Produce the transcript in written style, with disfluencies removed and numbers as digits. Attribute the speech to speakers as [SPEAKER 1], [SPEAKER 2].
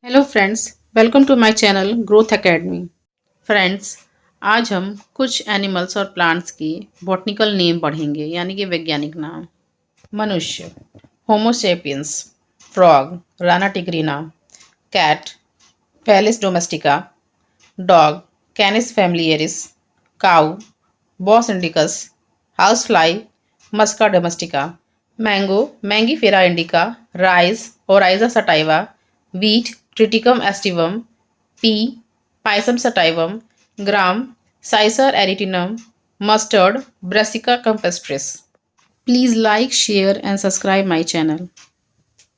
[SPEAKER 1] Hello friends, welcome to my channel growth academy. Friends, आज हम कुछ एनिमल्स और प्लांट्स की बॉटनिकल नेम पढ़ेंगे, यानी कि वैज्ञानिक नाम। मनुष्य, Homo sapiens. Frog, Rana tigrina. Cat, Felis domestica. Dog, Canis familiaris. Cow, Bos indicus. House fly, Musca domestica. Mango, Mangifera indica. Rice, Oryza sativa. Wheat, Triticum aestivum. Pea, Pisum sativum. Gram, Cicer arietinum. Mustard, Brassica campestris. Please like, share and subscribe my channel.